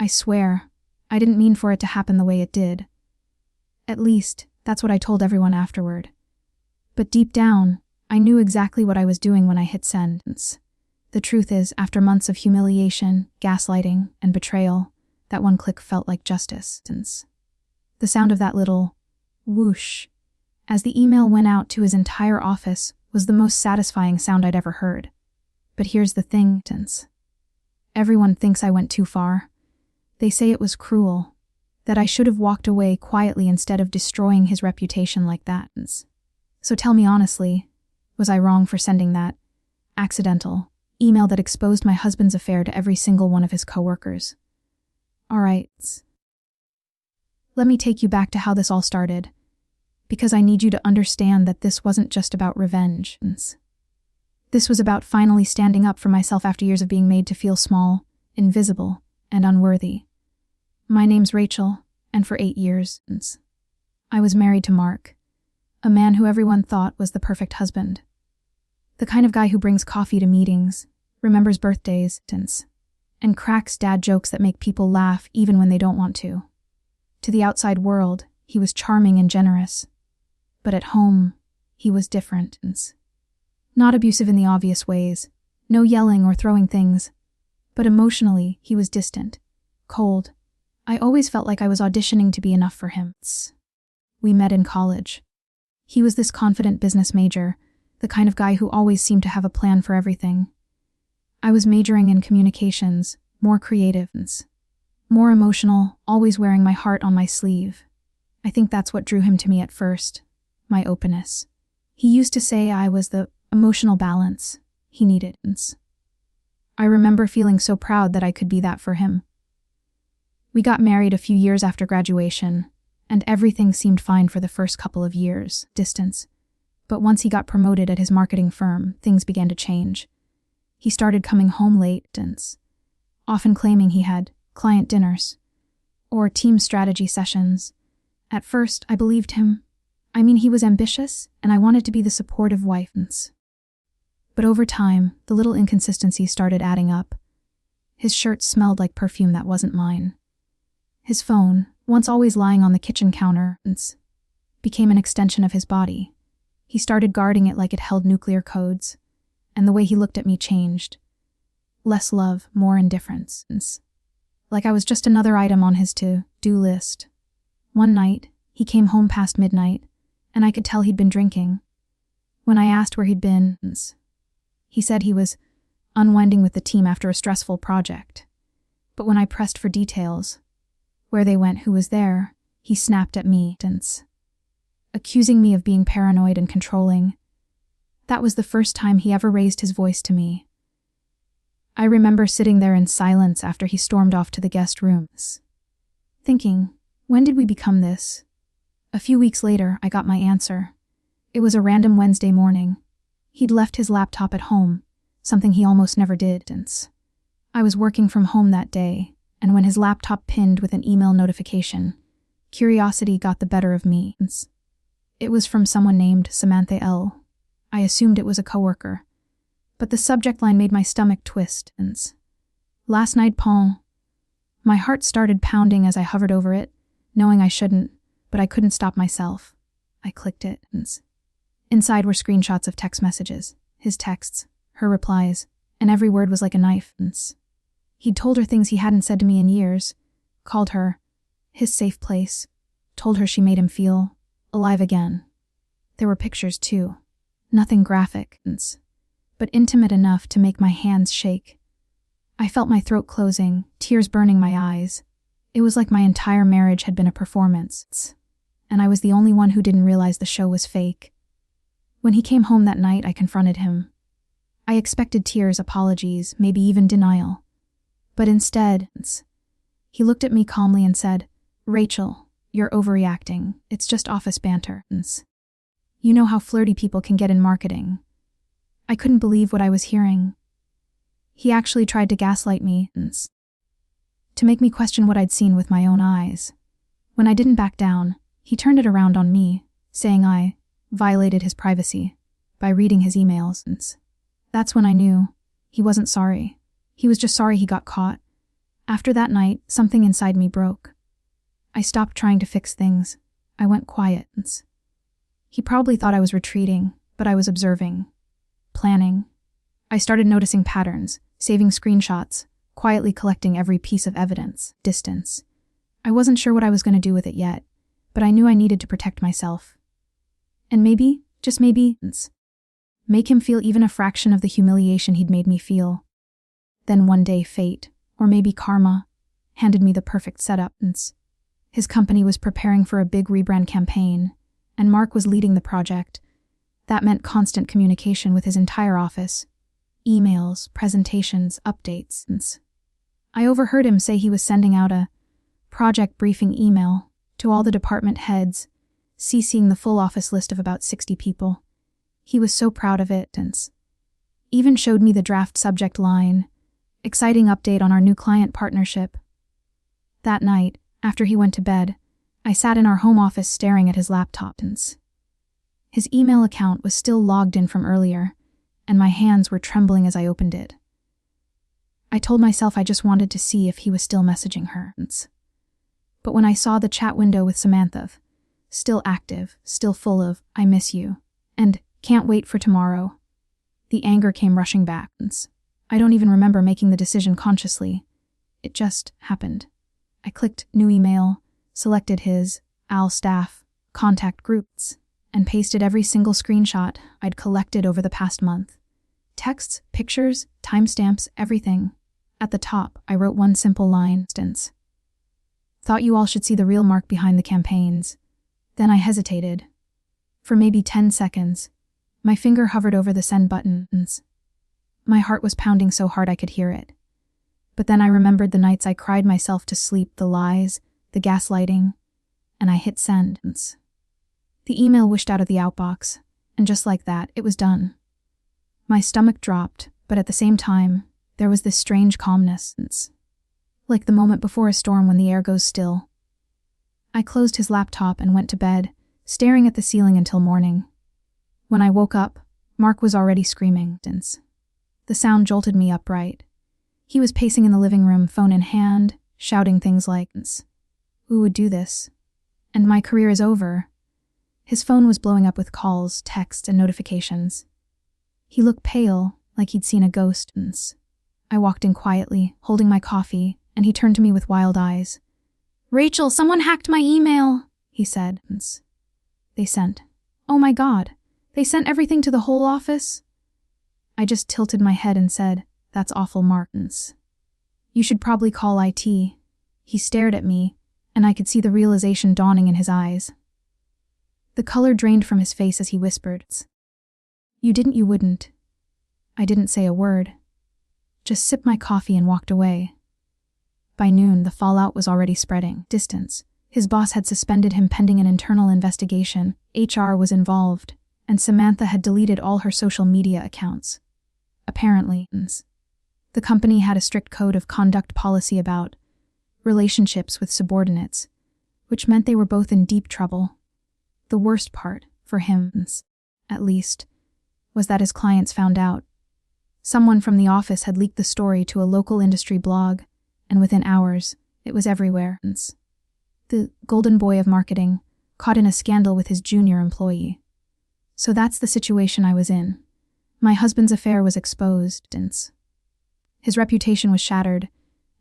I swear, I didn't mean for it to happen the way it did. At least, that's what I told everyone afterward. But deep down, I knew exactly what I was doing when I hit send. The truth is, after months of humiliation, gaslighting, and betrayal, that one click felt like justice. The sound of that little whoosh as the email went out to his entire office was the most satisfying sound I'd ever heard. But here's the thing, everyone thinks I went too far. They say it was cruel, that I should have walked away quietly instead of destroying his reputation like that. So tell me honestly, was I wrong for sending that accidental email that exposed my husband's affair to every single one of his coworkers? All right. Let me take you back to how this all started, because I need you to understand that this wasn't just about revenge. This was about finally standing up for myself after years of being made to feel small, invisible, and unworthy. My name's Rachel, and for 8 years, I was married to Mark, a man who everyone thought was the perfect husband. The kind of guy who brings coffee to meetings, remembers birthdays, and cracks dad jokes that make people laugh even when they don't want to. To the outside world, he was charming and generous. But at home, he was different. Not abusive in the obvious ways, no yelling or throwing things, but emotionally, he was distant, cold. I always felt like I was auditioning to be enough for him. We met in college. He was this confident business major, the kind of guy who always seemed to have a plan for everything. I was majoring in communications, more creative, more emotional, always wearing my heart on my sleeve. I think that's what drew him to me at first, my openness. He used to say I was the emotional balance he needed. I remember feeling so proud that I could be that for him. We got married a few years after graduation, and everything seemed fine for the first couple of years, distance. But once he got promoted at his marketing firm, things began to change. He started coming home late, often claiming he had client dinners or team strategy sessions. At first, I believed him. I mean, he was ambitious, and I wanted to be the supportive wife. But over time, the little inconsistencies started adding up. His shirt smelled like perfume that wasn't mine. His phone, once always lying on the kitchen counter, became an extension of his body. He started guarding it like it held nuclear codes, and the way he looked at me changed. Less love, more indifference. Like I was just another item on his to-do list. One night, he came home past midnight, and I could tell he'd been drinking. When I asked where he'd been, he said he was unwinding with the team after a stressful project. But when I pressed for details, where they went, who was there, he snapped at me, accusing me of being paranoid and controlling. That was the first time he ever raised his voice to me. I remember sitting there in silence after he stormed off to the guest rooms, thinking, when did we become this? A few weeks later, I got my answer. It was a random Wednesday morning. He'd left his laptop at home, something he almost never did. I was working from home that day, and when his laptop pinged with an email notification, curiosity got the better of me. It was from someone named Samantha L. I assumed it was a coworker, but the subject line made my stomach twist. Last night, Paul. My heart started pounding as I hovered over it, knowing I shouldn't, but I couldn't stop myself. I clicked it. Inside were screenshots of text messages, his texts, her replies, and every word was like a knife. He'd told her things he hadn't said to me in years, called her his safe place, told her she made him feel alive again. There were pictures too, nothing graphic, but intimate enough to make my hands shake. I felt my throat closing, tears burning my eyes. It was like my entire marriage had been a performance, and I was the only one who didn't realize the show was fake. When he came home that night, I confronted him. I expected tears, apologies, maybe even denial. But instead, he looked at me calmly and said, "Rachel, you're overreacting. It's just office banter. You know how flirty people can get in marketing." I couldn't believe what I was hearing. He actually tried to gaslight me, to make me question what I'd seen with my own eyes. When I didn't back down, he turned it around on me, saying I violated his privacy by reading his emails. That's when I knew he wasn't sorry. He was just sorry he got caught. After that night, something inside me broke. I stopped trying to fix things. I went quiet. He probably thought I was retreating, but I was observing, planning. I started noticing patterns, saving screenshots, quietly collecting every piece of evidence, distance. I wasn't sure what I was going to do with it yet, but I knew I needed to protect myself. And maybe, just maybe, make him feel even a fraction of the humiliation he'd made me feel. Then one day fate, or maybe karma, handed me the perfect setup. His company was preparing for a big rebrand campaign, and Mark was leading the project. That meant constant communication with his entire office. Emails, presentations, updates. I overheard him say he was sending out a project briefing email to all the department heads, CCing the full office list of about 60 people. He was so proud of it, and even showed me the draft subject line, exciting update on our new client partnership. That night, after he went to bed, I sat in our home office staring at his laptop. His email account was still logged in from earlier, and my hands were trembling as I opened it. I told myself I just wanted to see if he was still messaging her. But when I saw the chat window with Samantha, still active, still full of, "I miss you," and "can't wait for tomorrow," the anger came rushing back. I don't even remember making the decision consciously. It just happened. I clicked new email, selected his AL staff contact groups, and pasted every single screenshot I'd collected over the past month. Texts, pictures, timestamps, everything. At the top, I wrote one simple line, "Thought you all should see the real Mark behind the campaigns." Then I hesitated. For maybe 10 seconds, my finger hovered over the send button. My heart was pounding so hard I could hear it. But then I remembered the nights I cried myself to sleep, the lies, the gaslighting, and I hit send. The email whished out of the outbox, and just like that, it was done. My stomach dropped, but at the same time, there was this strange calmness, like the moment before a storm when the air goes still. I closed his laptop and went to bed, staring at the ceiling until morning. When I woke up, Mark was already screaming. The sound jolted me upright. He was pacing in the living room, phone in hand, shouting things like, "Who would do this? And my career is over." His phone was blowing up with calls, texts, and notifications. He looked pale, like he'd seen a ghost. I walked in quietly, holding my coffee, and he turned to me with wild eyes. "Rachel, someone hacked my email," he said. "They sent. Oh my God, they sent everything to the whole office?" I just tilted my head and said, "That's awful, Martins. You should probably call IT." He stared at me, and I could see the realization dawning in his eyes. The color drained from his face as he whispered, "You didn't, you wouldn't." I didn't say a word. Just sipped my coffee and walked away. By noon, the fallout was already spreading. Distance. His boss had suspended him pending an internal investigation, HR was involved, and Samantha had deleted all her social media accounts. Apparently, the company had a strict code of conduct policy about relationships with subordinates, which meant they were both in deep trouble. The worst part, for him, at least, was that his clients found out. Someone from the office had leaked the story to a local industry blog, and within hours, it was everywhere. The golden boy of marketing, caught in a scandal with his junior employee. So that's the situation I was in. My husband's affair was exposed, his reputation was shattered,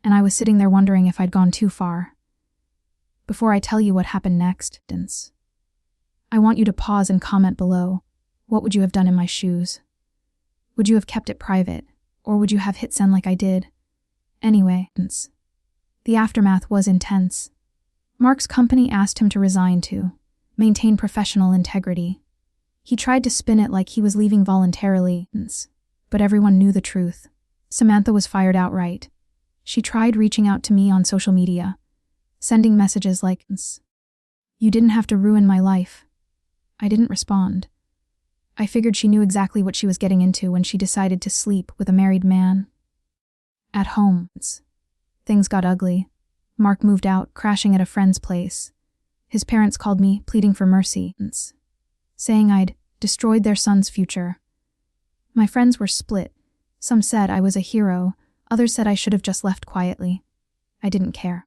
and I was sitting there wondering if I'd gone too far. Before I tell you what happened next, I want you to pause and comment below. What would you have done in my shoes? Would you have kept it private, or would you have hit send like I did? Anyway, the aftermath was intense. Mark's company asked him to resign to maintain professional integrity. He tried to spin it like he was leaving voluntarily, but everyone knew the truth. Samantha was fired outright. She tried reaching out to me on social media, sending messages like, "You didn't have to ruin my life." I didn't respond. I figured she knew exactly what she was getting into when she decided to sleep with a married man. At home, things got ugly. Mark moved out, crashing at a friend's place. His parents called me, pleading for mercy, saying I'd destroyed their son's future. My friends were split. Some said I was a hero, others said I should have just left quietly. I didn't care.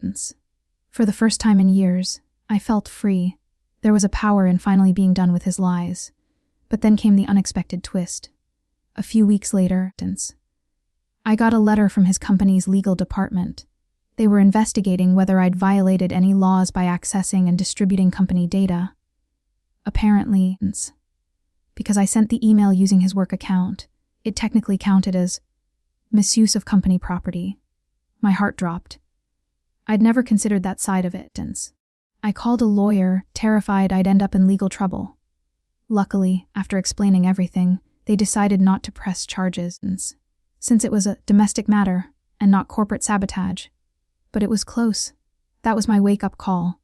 For the first time in years, I felt free. There was a power in finally being done with his lies. But then came the unexpected twist. A few weeks later, I got a letter from his company's legal department. They were investigating whether I'd violated any laws by accessing and distributing company data. Apparently, because I sent the email using his work account, it technically counted as misuse of company property. My heart dropped. I'd never considered that side of it. I called a lawyer, terrified I'd end up in legal trouble. Luckily, after explaining everything, they decided not to press charges, since it was a domestic matter and not corporate sabotage. But it was close. That was my wake-up call.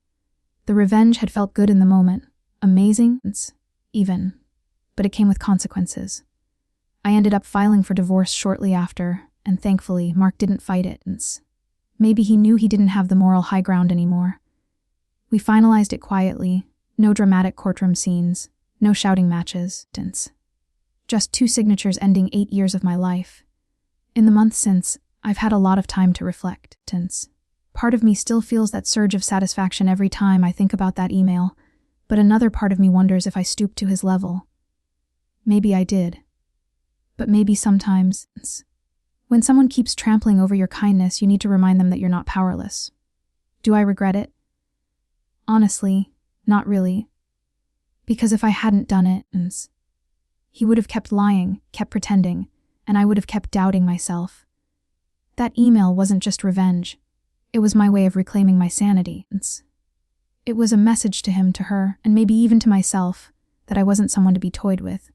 The revenge had felt good in the moment, amazing, even, but it came with consequences. I ended up filing for divorce shortly after, and thankfully, Mark didn't fight it. Maybe he knew he didn't have the moral high ground anymore. We finalized it quietly, no dramatic courtroom scenes, no shouting matches, just 2 signatures ending 8 years of my life. In the months since, I've had a lot of time to reflect. Part of me still feels that surge of satisfaction every time I think about that email, but another part of me wonders if I stooped to his level. Maybe I did. But maybe sometimes, when someone keeps trampling over your kindness, you need to remind them that you're not powerless. Do I regret it? Honestly, not really. Because if I hadn't done it, he would have kept lying, kept pretending, and I would have kept doubting myself. That email wasn't just revenge. It was my way of reclaiming my sanity. It was a message to him, to her, and maybe even to myself, that I wasn't someone to be toyed with.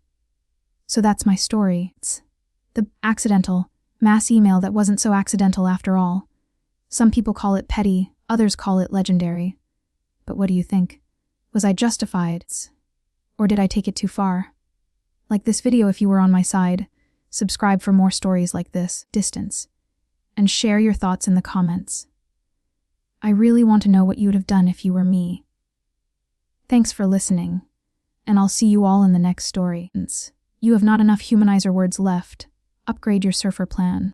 So that's my story. It's the accidental, mass email that wasn't so accidental after all. Some people call it petty, others call it legendary. But what do you think? Was I justified? Or did I take it too far? Like this video if you were on my side. Subscribe for more stories like this, Distance. And share your thoughts in the comments. I really want to know what you would have done if you were me. Thanks for listening, and I'll see you all in the next story. You have not enough humanizer words left. Upgrade your surfer plan.